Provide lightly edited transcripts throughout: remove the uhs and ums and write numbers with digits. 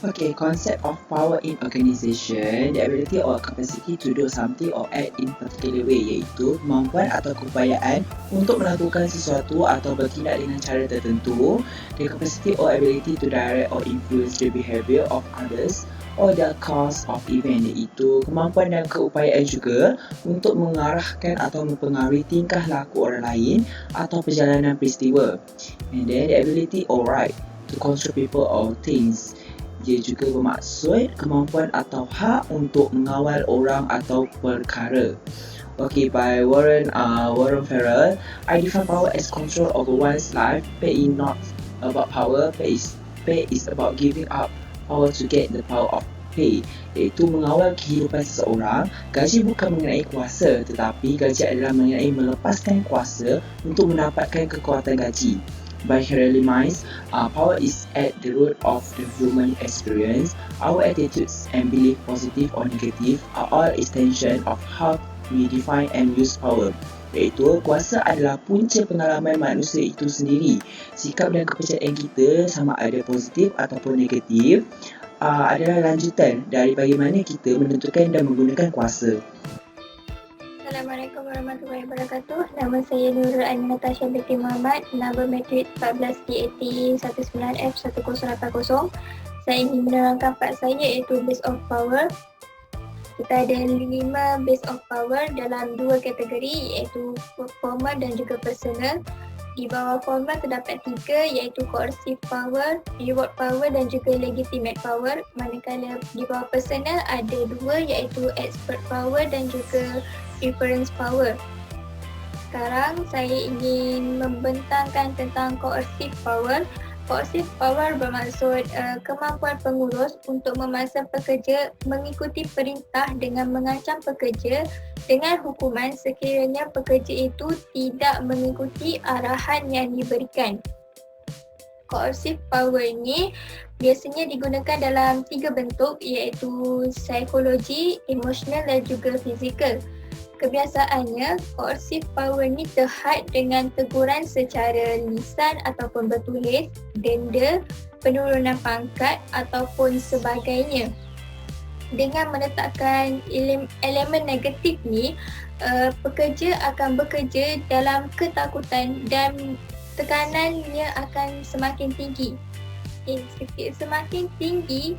Okay, concept of power in organisation, the ability or capacity to do something or act in particular way, iaitu kemampuan atau keupayaan untuk melakukan sesuatu atau bertindak dengan cara tertentu. The capacity or ability to direct or influence the behaviour of others or the cause of event, iaitu kemampuan dan keupayaan juga untuk mengarahkan atau mempengaruhi tingkah laku orang lain atau perjalanan peristiwa. And then the ability or right to control people or things. Dia juga bermaksud kemampuan atau hak untuk mengawal orang atau perkara. Okay, by Warren Farrell, I define power as control over one's life. Pay is not about power, pay is about giving up power to get the power of pay, iaitu mengawal kehidupan seseorang. Gaji bukan mengenai kuasa, tetapi gaji adalah mengenai melepaskan kuasa untuk mendapatkan kekuatan gaji. By Harry Mize, power is at the root of the human experience. Our attitudes and belief, positive or negative, are all extension of how we define and use power. Iaitu kuasa adalah punca pengalaman manusia itu sendiri. Sikap dan kepercayaan kita, sama ada positif ataupun negatif, adalah lanjutan dari bagaimana kita menentukan dan menggunakan kuasa. Assalamualaikum warahmatullahi wabarakatuh. Nama saya Nurul Aini Natasha binti Muhammad, number matrik 14 DAT 19F1080. Saya ingin menerangkan part saya iaitu base of power. Kita ada 5 base of power dalam 2 kategori iaitu formal dan juga personal. Di bawah formal terdapat 3 iaitu coercive power, reward power dan juga legitimate power. Manakala di bawah personal ada 2 iaitu expert power dan juga reference power. Sekarang saya ingin membentangkan tentang coercive power. Coercive power bermaksud kemampuan pengurus untuk memaksa pekerja mengikuti perintah dengan mengancam pekerja dengan hukuman sekiranya pekerja itu tidak mengikuti arahan yang diberikan. Coercive power ini biasanya digunakan dalam 3 bentuk iaitu psikologi, emosional dan juga fizikal. Kebiasaannya, coercive power ni terhad dengan teguran secara lisan ataupun bertulis, denda, penurunan pangkat ataupun sebagainya. Dengan meletakkan elemen negatif ni, pekerja akan bekerja dalam ketakutan dan tekanannya akan semakin tinggi. Semakin tinggi,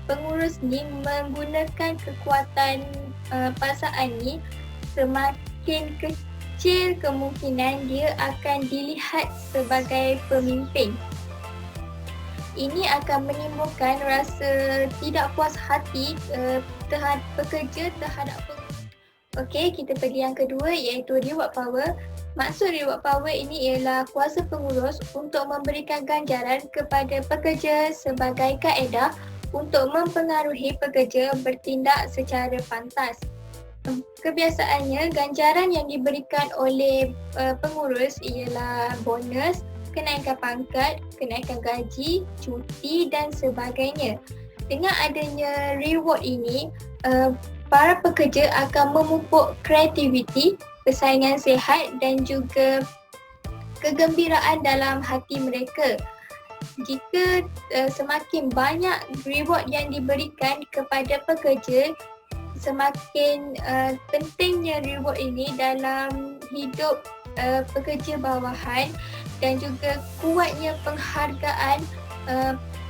pengurus ni menggunakan kekuatan perasaan ni, semakin kecil kemungkinan dia akan dilihat sebagai pemimpin. Ini akan menimbulkan rasa tidak puas hati terhadap pekerja terhadap pengurus. Okey, kita pergi yang kedua iaitu reward power. Maksud reward power ini ialah kuasa pengurus untuk memberikan ganjaran kepada pekerja sebagai kaedah untuk mempengaruhi pekerja bertindak secara pantas. Kebiasaannya, ganjaran yang diberikan oleh pengurus ialah bonus, kenaikan pangkat, kenaikan gaji, cuti dan sebagainya. Dengan adanya reward ini, para pekerja akan memupuk kreativiti, persaingan sihat dan juga kegembiraan dalam hati mereka. Jika semakin banyak reward yang diberikan kepada pekerja, semakin pentingnya reward ini dalam hidup pekerja bawahan dan juga kuatnya penghargaan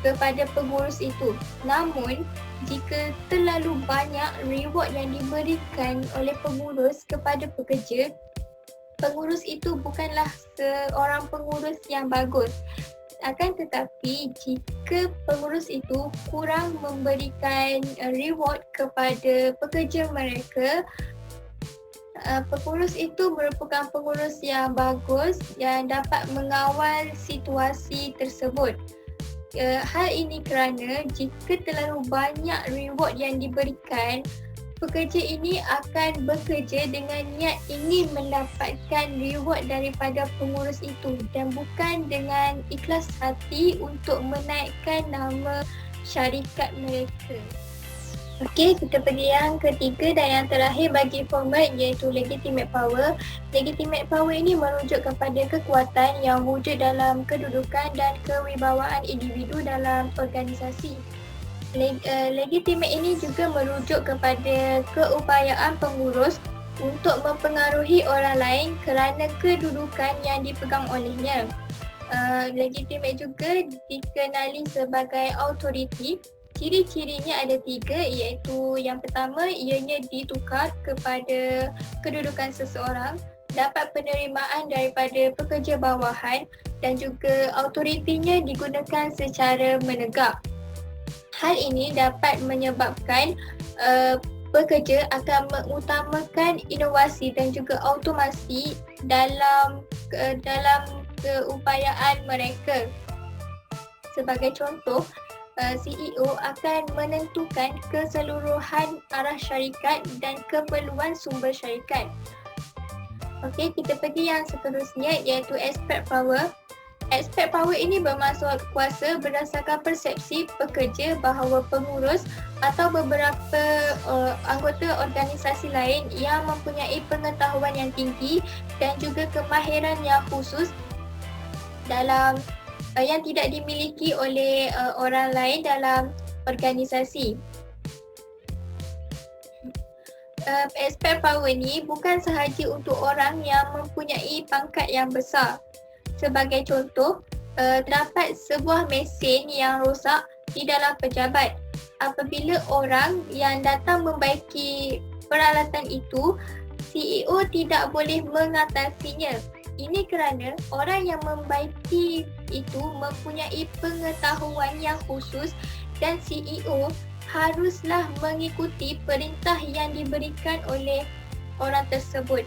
kepada pengurus itu. Namun, jika terlalu banyak reward yang diberikan oleh pengurus kepada pekerja, pengurus itu bukanlah seorang pengurus yang bagus. Akan tetapi, jika pengurus itu kurang memberikan reward kepada pekerja mereka, pengurus itu merupakan pengurus yang bagus yang dapat mengawal situasi tersebut. Hal ini kerana jika terlalu banyak reward yang diberikan, pekerja ini akan bekerja dengan niat ingin mendapatkan reward daripada pengurus itu dan bukan dengan ikhlas hati untuk menaikkan nama syarikat mereka. Okey, kita pergi yang ketiga dan yang terakhir bagi format iaitu legitimate power. Legitimate power ini merujuk kepada kekuatan yang wujud dalam kedudukan dan kewibawaan individu dalam organisasi. Legitimate ini juga merujuk kepada keupayaan pengurus untuk mempengaruhi orang lain kerana kedudukan yang dipegang olehnya. Legitimate juga dikenali sebagai authority. Ciri-cirinya ada 3, iaitu yang pertama, ianya ditukar kepada kedudukan seseorang, dapat penerimaan daripada pekerja bawahan dan juga autoritinya digunakan secara menegak. Hal ini dapat menyebabkan pekerja akan mengutamakan inovasi dan juga automasi dalam keupayaan mereka. Sebagai contoh, CEO akan menentukan keseluruhan arah syarikat dan keperluan sumber syarikat. Okey, kita pergi yang seterusnya iaitu aspect power. Aspect power ini bermaksud kuasa berdasarkan persepsi pekerja bahawa pengurus atau beberapa anggota organisasi lain yang mempunyai pengetahuan yang tinggi dan juga kemahiran yang khusus dalam yang tidak dimiliki oleh orang lain dalam organisasi. Aspect power ni bukan sahaja untuk orang yang mempunyai pangkat yang besar. Sebagai contoh, terdapat sebuah mesin yang rosak di dalam pejabat. Apabila orang yang datang membaiki peralatan itu, CEO tidak boleh mengatasinya. Ini kerana orang yang membaiki itu mempunyai pengetahuan yang khusus dan CEO haruslah mengikuti perintah yang diberikan oleh orang tersebut.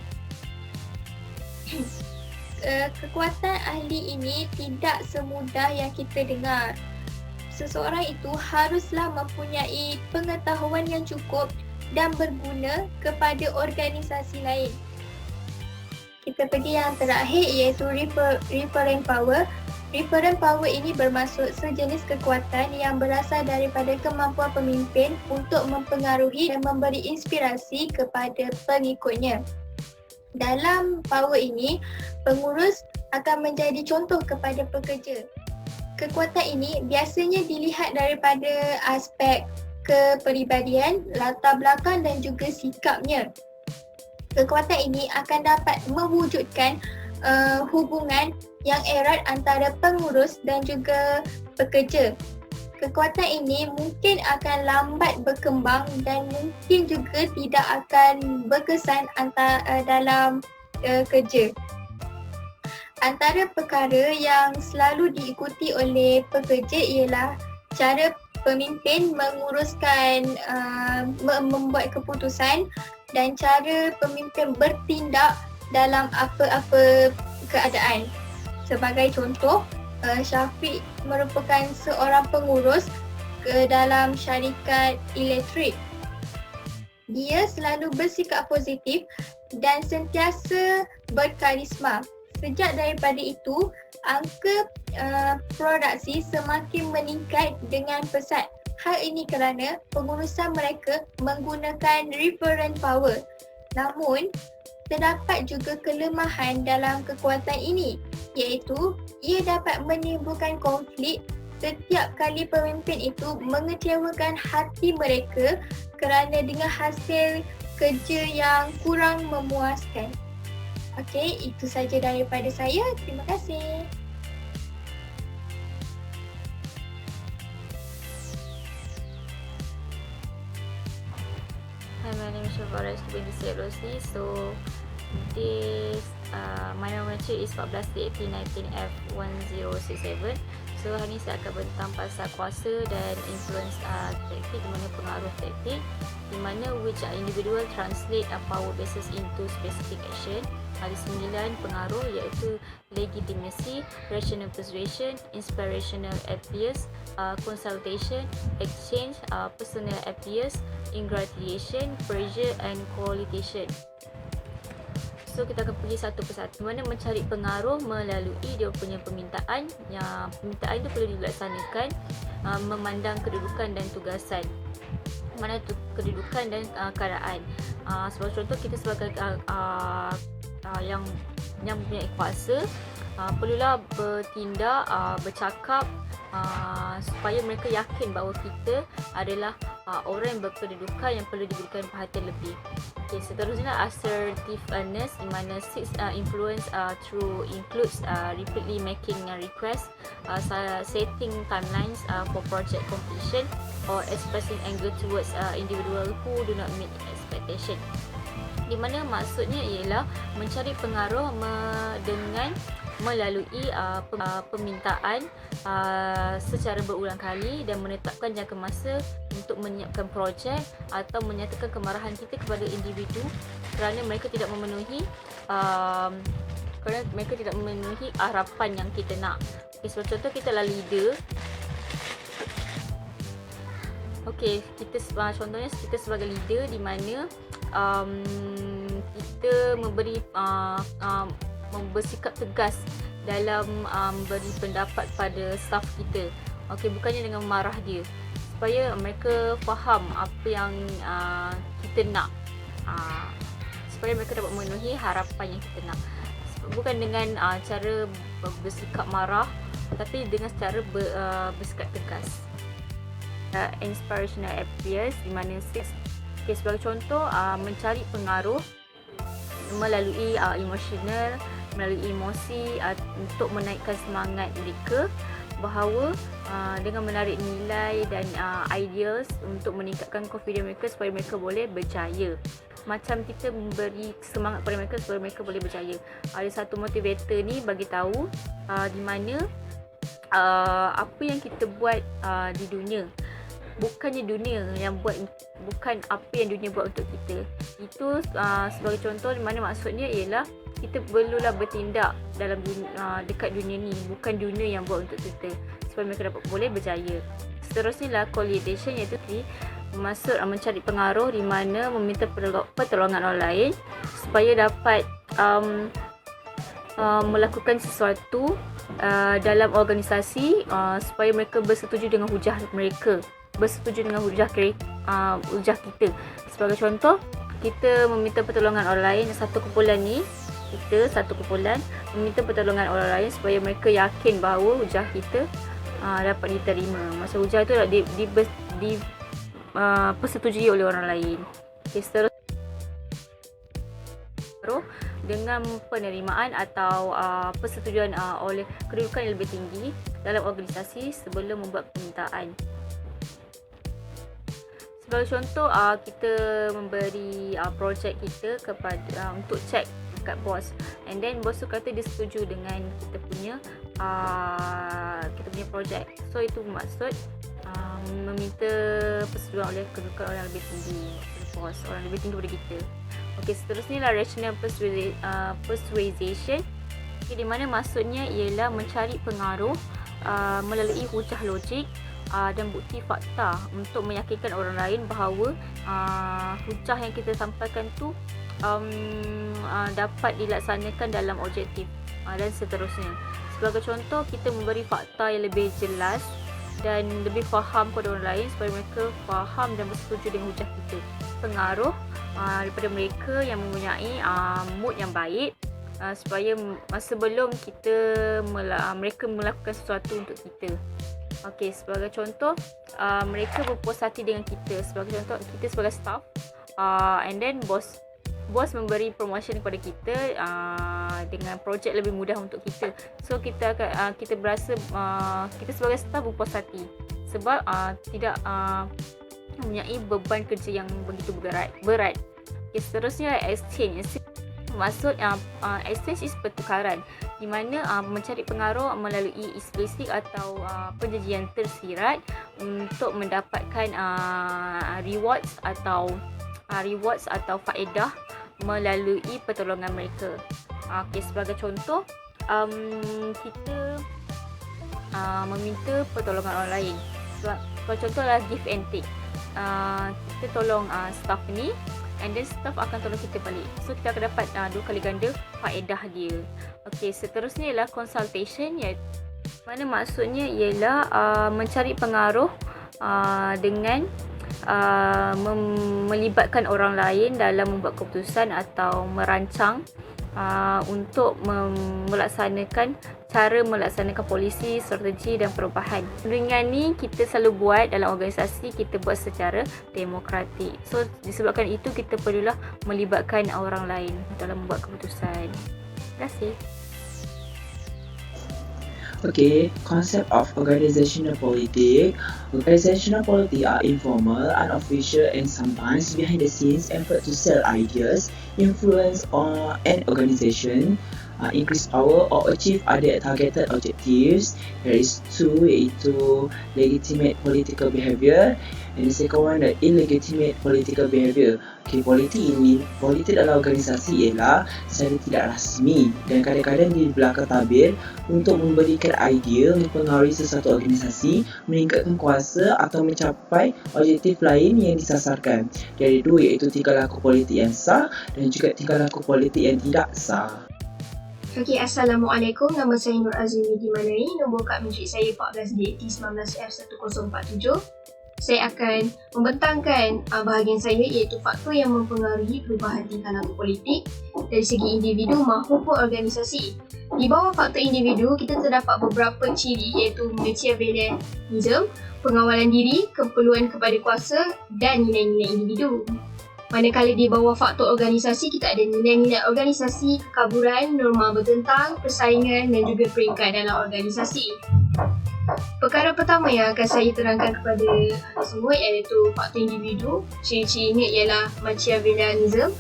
Kekuatan ahli ini tidak semudah yang kita dengar. Seseorang itu haruslah mempunyai pengetahuan yang cukup dan berguna kepada organisasi lain. Kita pergi yang terakhir iaitu referent power. Referent power ini bermaksud sejenis kekuatan yang berasal daripada kemampuan pemimpin untuk mempengaruhi dan memberi inspirasi kepada pengikutnya. Dalam power ini, pengurus akan menjadi contoh kepada pekerja. Kekuatan ini biasanya dilihat daripada aspek kepribadian, latar belakang dan juga sikapnya. Kekuatan ini akan dapat mewujudkan hubungan yang erat antara pengurus dan juga pekerja. Kekuatan ini mungkin akan lambat berkembang dan mungkin juga tidak akan berkesan dalam kerja. Antara perkara yang selalu diikuti oleh pekerja ialah cara pemimpin menguruskan, membuat keputusan dan cara pemimpin bertindak dalam apa-apa keadaan. Sebagai contoh, Syafiq merupakan seorang pengurus dalam syarikat elektrik. Dia selalu bersikap positif dan sentiasa berkarisma. Sejak daripada itu, angka produksi semakin meningkat dengan pesat. Hal ini kerana pengurusan mereka menggunakan referent power. Namun, terdapat juga kelemahan dalam kekuatan ini, iaitu ia dapat menimbulkan konflik setiap kali pemimpin itu mengecewakan hati mereka kerana dengan hasil kerja yang kurang memuaskan. Okey, itu saja daripada saya. Terima kasih. Hi, my name is Shafara binti Syed Rosli. So this my numerature is 14-18-19F1067. So hari ni saya akan bentang pasal kuasa dan influence taktik, di mana pengaruh taktik, di mana which individual translate power basis into specific action. Ada 9 pengaruh iaitu legitimacy, rational persuasion, inspirational appeals, consultation, exchange, personal appeals, ingratulation, pressure and coalition. So kita akan pergi satu persatu. Mana mencari pengaruh melalui dia punya permintaan. Yang permintaan itu perlu dilaksanakan memandang kedudukan dan tugasan. Mana tu kedudukan dan keadaan. Sebagai contoh, kita sebagai yang mempunyai kuasa perlulah bertindak, bercakap supaya mereka yakin bahawa kita adalah orang yang berkedudukan yang perlu diberikan perhatian lebih. Okay, seterusnya assertiveness, di mana influence through includes repeatedly making requests, setting timelines for project completion, or expressing anger towards individual who do not meet expectation. Di mana maksudnya ialah mencari pengaruh dengan melalui permintaan secara berulang kali dan menetapkan jangka masa untuk menyiapkan projek atau menyatakan kemarahan kita kepada individu kerana mereka tidak memenuhi harapan yang kita nak. Okay, sebagai contoh, kita lah leader. Okay, contohnya kita sebagai leader di mana kita bersikap tegas dalam beri pendapat pada staff kita. Okey, bukannya dengan marah dia, supaya mereka faham apa yang kita nak, supaya mereka dapat memenuhi harapan yang kita nak. Bukan dengan cara bersikap marah, tapi dengan cara bersikap tegas. Inspirational appears, di mana sebagai contoh, mencari pengaruh melalui emosional, melalui emosi untuk menaikkan semangat mereka bahawa dengan menarik nilai dan ideas untuk meningkatkan confidence mereka supaya mereka boleh berjaya. Macam kita memberi semangat kepada mereka supaya mereka boleh berjaya. Ada satu motivator ni bagi tahu di mana apa yang kita buat di dunia, bukannya dunia yang buat, bukan apa yang dunia buat untuk kita. Itu sebagai contoh di mana maksudnya ialah kita perlulah bertindak dalam dekat dunia ni, bukan dunia yang buat untuk kita, supaya mereka dapat boleh berjaya. Seterusnya lah coalition, iaitu maksud mencari pengaruh di mana meminta pertolongan orang lain supaya dapat melakukan sesuatu dalam organisasi, supaya mereka bersetuju dengan hujah mereka, bersetuju dengan hujah kita. Sebagai contoh, kita meminta pertolongan orang lain, satu kumpulan meminta pertolongan orang lain supaya mereka yakin bahawa hujah kita dapat diterima. Masa hujah itu persetujui oleh orang lain. Okay, seterusnya dengan penerimaan atau persetujuan oleh kedudukan yang lebih tinggi dalam organisasi sebelum membuat permintaan. Sebagai contoh, kita memberi projek kita kepada untuk cek dekat bos, and then bos tu kata dia setuju dengan kita punya projek. So itu maksud meminta persetujuan oleh kedudukan orang lebih tinggi, bos, orang lebih tinggi daripada kita. Okey, seterusnya lah rational persuasion, di mana maksudnya ialah mencari pengaruh melalui hujah logik dan bukti fakta untuk meyakinkan orang lain bahawa hujah yang kita sampaikan tu dapat dilaksanakan dalam objektif, dan seterusnya. Sebagai contoh, kita memberi fakta yang lebih jelas dan lebih faham kepada orang lain supaya mereka faham dan bersetuju dengan hujah kita. Pengaruh daripada mereka yang mempunyai mood yang baik, supaya sebelum mereka melakukan sesuatu untuk kita. Okey, sebagai contoh, mereka berpuas hati dengan kita. Sebagai contoh, kita sebagai staff, and then bos memberi promotion kepada kita dengan projek lebih mudah untuk kita. So kita berasa kita sebagai staff berpuas hati sebab tidak mempunyai beban kerja yang begitu berat. Okay, seterusnya exchange. Maksud exchange is pertukaran, di mana mencari pengaruh melalui eksplisit atau perjanjian tersirat untuk mendapatkan rewards atau faedah melalui pertolongan mereka. Okay, sebagai contoh, kita meminta pertolongan orang lain. Sebagai contoh lah give and take. Kita tolong staff ni, and then staff akan tolong kita balik. So kita akan dapat 2 kali ganda faedah dia. Okay, seterusnya ialah consultation, iaitu mana maksudnya ialah mencari pengaruh dengan melibatkan orang lain dalam membuat keputusan atau merancang untuk melaksanakan cara melaksanakan polisi, strategi dan perubahan. Dengan ni kita selalu buat dalam organisasi, kita buat secara demokratik. So disebabkan itu kita perlulah melibatkan orang lain dalam membuat keputusan. Terima kasih. Okay, concept of organizational politics. Organizational politics are informal, unofficial and sometimes behind the scenes effort to sell ideas, influence on an organization, increase power or achieve other targeted objectives. There is two, iaitu legitimate political behaviour, and the second one, the illegitimate political behaviour. Okay, politik dalam organisasi ialah secara tidak rasmi dan kadang-kadang dibelakang tabir untuk memberikan idea, mempengaruhi sesuatu organisasi, meningkatkan kuasa atau mencapai objektif lain yang disasarkan. Dari dua, iaitu tingkah laku politik yang sah dan juga tingkah laku politik yang tidak sah. Okay, Assalamualaikum. Nama saya Nur Azimi Dimanai. Nombor kad menteri saya 14DT19F1047. Saya akan membentangkan bahagian saya, iaitu faktor yang mempengaruhi perubahan tingkah laku politik dari segi individu maupun organisasi. Di bawah faktor individu, kita terdapat beberapa ciri, iaitu Machiavellianism, pengawalan diri, keperluan kepada kuasa dan nilai-nilai individu. Manakala di bawah faktor organisasi, kita ada nilai-nilai organisasi, kekaburan, norma bertentang, persaingan dan juga peringkat dalam organisasi. Perkara pertama yang akan saya terangkan kepada anda semua iaitu faktor individu. Ciri-cirinya ialah Machiavellianism.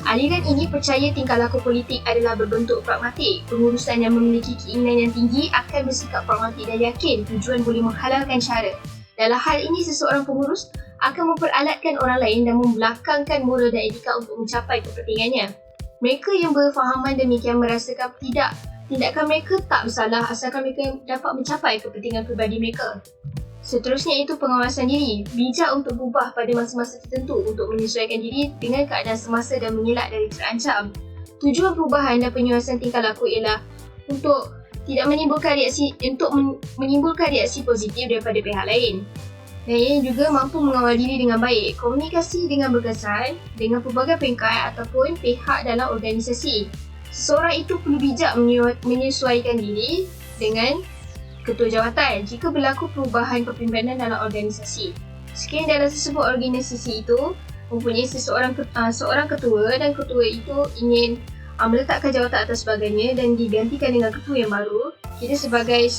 Aliran ini percaya tingkah laku politik adalah berbentuk pragmatik. Pengurusan yang memiliki keinginan yang tinggi akan bersikap pragmatik dan yakin tujuan boleh menghalalkan cara. Dalam hal ini, seseorang pengurus akan memperalatkan orang lain dan membelakangkan moral dan etika untuk mencapai kepentingannya. Mereka yang berfahaman demikian merasakan tindakan mereka tak bersalah asalkan mereka dapat mencapai kepentingan peribadi mereka. Seterusnya itu pengawasan diri. Bijak untuk berubah pada masa-masa tertentu untuk menyesuaikan diri dengan keadaan semasa dan mengelak dari terancam. Tujuan perubahan dan penyuasan tingkah laku ialah untuk menimbulkan reaksi positif daripada pihak lain. Dan ia juga mampu mengawal diri dengan baik, komunikasi dengan berkesan dengan pelbagai peringkat ataupun pihak dalam organisasi. Seseorang itu perlu bijak menyesuaikan diri dengan ketua jawatan jika berlaku perubahan kepimpinan dalam organisasi. Sekiranya dalam sesebuah organisasi itu mempunyai seorang ketua dan ketua itu ingin meletakkan jawatan atas sebagainya dan digantikan dengan ketua yang baru, kita sebagai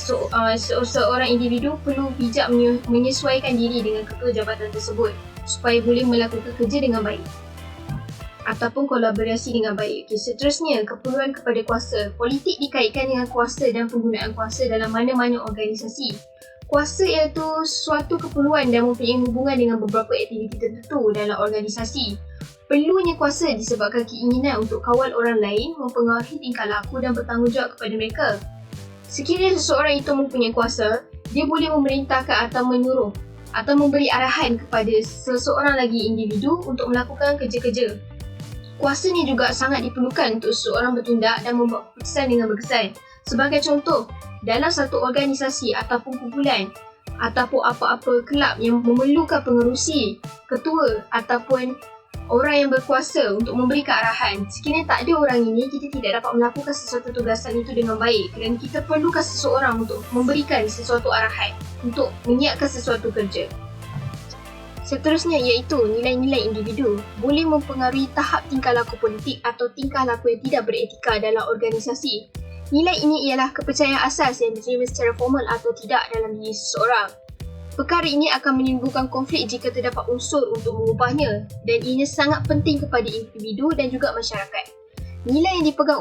seorang individu perlu bijak menyesuaikan diri dengan ketua jabatan tersebut supaya boleh melakukan kerja dengan baik ataupun kolaborasi dengan baik. Seterusnya, keperluan kepada kuasa. Politik dikaitkan dengan kuasa dan penggunaan kuasa dalam mana-mana organisasi. Kuasa iaitu suatu keperluan dan mempunyai hubungan dengan beberapa aktiviti tertentu dalam organisasi. Perlunya kuasa disebabkan keinginan untuk kawal orang lain, mempengaruhi tingkah laku dan bertanggungjawab kepada mereka. Sekiranya seseorang itu mempunyai kuasa, dia boleh memerintahkan atau menyuruh atau memberi arahan kepada seseorang lagi individu untuk melakukan kerja-kerja. Kuasa ni juga sangat diperlukan untuk seseorang bertindak dan membuat keputusan dengan berkesan. Sebagai contoh, dalam satu organisasi ataupun kumpulan ataupun apa-apa kelab yang memerlukan pengerusi, ketua ataupun orang yang berkuasa untuk memberikan arahan. Sekiranya tak ada orang ini, kita tidak dapat melakukan sesuatu tugasan itu dengan baik kerana kita perlukan seseorang untuk memberikan sesuatu arahan untuk menyiapkan sesuatu kerja. Seterusnya iaitu nilai-nilai individu boleh mempengaruhi tahap tingkah laku politik atau tingkah laku yang tidak beretika dalam organisasi. Nilai ini ialah kepercayaan asas yang diterima secara formal atau tidak dalam diri seseorang. Perkara ini akan menimbulkan konflik jika terdapat unsur untuk mengubahnya dan ianya sangat penting kepada individu dan juga masyarakat. Nilai yang dipegang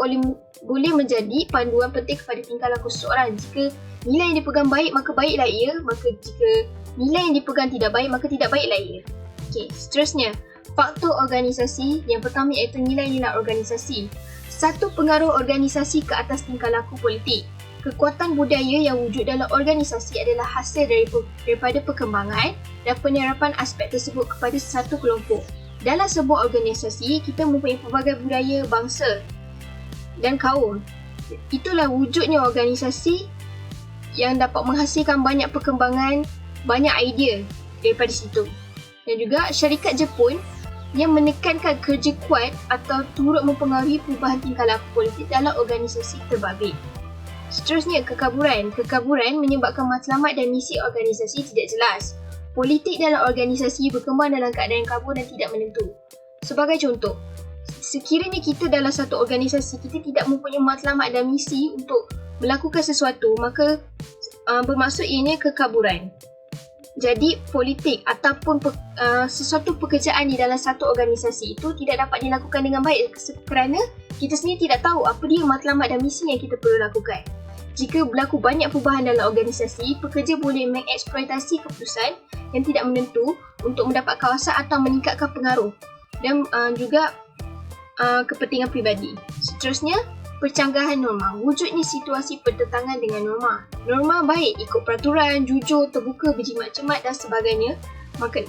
boleh menjadi panduan penting kepada tingkah laku seseorang. Jika nilai yang dipegang baik, maka baiklah ia. Maka jika nilai yang dipegang tidak baik, maka tidak baiklah ia. Okey, seterusnya, faktor organisasi. Yang pertama iaitu nilai-nilai organisasi. Satu pengaruh organisasi ke atas tingkah laku politik. Kekuatan budaya yang wujud dalam organisasi adalah hasil daripada perkembangan dan penyerapan aspek tersebut kepada satu kelompok. Dalam sebuah organisasi, kita mempunyai pelbagai budaya, bangsa dan kaum. Itulah wujudnya organisasi yang dapat menghasilkan banyak perkembangan, banyak idea daripada situ. Dan juga syarikat Jepun yang menekankan kerja kuat atau turut mempengaruhi perubahan tingkah laku politik dalam organisasi terbabit. Seterusnya, kekaburan. Kekaburan menyebabkan matlamat dan misi organisasi tidak jelas. Politik dalam organisasi berkembang dalam keadaan kabur dan tidak menentu. Sebagai contoh, sekiranya kita dalam satu organisasi kita tidak mempunyai matlamat dan misi untuk melakukan sesuatu, maka bermaksud ianya kekaburan. Jadi politik ataupun sesuatu pekerjaan di dalam satu organisasi itu tidak dapat dilakukan dengan baik kerana kita sendiri tidak tahu apa dia matlamat dan misi yang kita perlu lakukan. Jika berlaku banyak perubahan dalam organisasi, pekerja boleh mengeksploitasi keputusan yang tidak menentu untuk mendapat kawasan atau meningkatkan pengaruh dan juga kepentingan peribadi. Seterusnya, percanggahan norma. Wujudnya situasi pertentangan dengan norma. Norma baik ikut peraturan, jujur, terbuka, berjimat cermat dan sebagainya.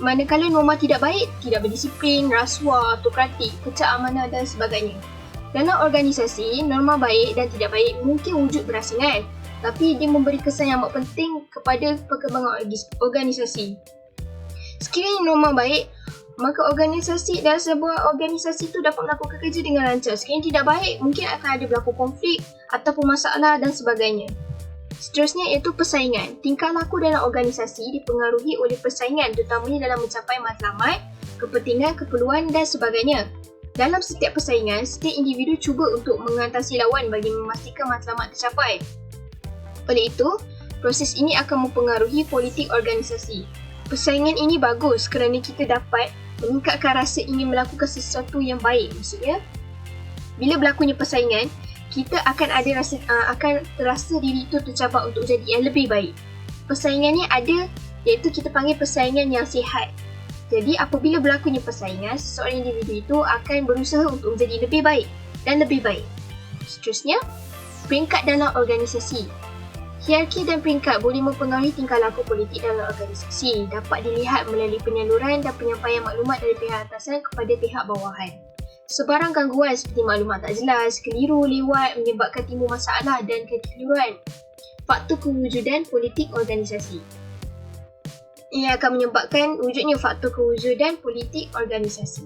Manakala norma tidak baik, tidak berdisiplin, rasuah, autokratik, pecah amanah dan sebagainya. Dalam organisasi, norma baik dan tidak baik mungkin wujud berasingan, tapi dia memberi kesan yang amat penting kepada perkembangan organisasi. Sekiranya norma baik, maka organisasi dalam sebuah organisasi itu dapat melakukan kerja dengan lancar. Sekiranya tidak baik, mungkin akan ada berlaku konflik ataupun masalah dan sebagainya. Seterusnya iaitu persaingan. Tingkah laku dalam organisasi dipengaruhi oleh persaingan, terutamanya dalam mencapai matlamat, kepentingan, keperluan dan sebagainya. Dalam setiap persaingan, setiap individu cuba untuk mengatasi lawan bagi memastikan matlamat tercapai. Oleh itu, proses ini akan mempengaruhi politik organisasi. Persaingan ini bagus kerana kita dapat meningkatkan rasa ingin melakukan sesuatu yang baik. Maksudnya, bila berlakunya persaingan, kita akan terasa diri itu tercapai untuk jadi yang lebih baik. Persaingan ni ada, iaitu kita panggil persaingan yang sihat. Jadi apabila berlakunya persaingan, seseorang individu itu akan berusaha untuk menjadi lebih baik dan lebih baik. Seterusnya, peringkat dalam organisasi. Hierarki dan peringkat boleh mempengaruhi tingkah laku politik dalam organisasi. Dapat dilihat melalui penyaluran dan penyampaian maklumat dari pihak atasan kepada pihak bawahan. Sebarang gangguan seperti maklumat tak jelas, keliru, lewat menyebabkan timbul masalah dan kekeliruan. Faktor kewujudan politik organisasi. Ia akan menyebabkan wujudnya faktor kewujudan politik organisasi.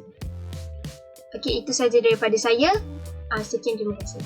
Okey, itu sahaja daripada saya. Sekian, terima kasih.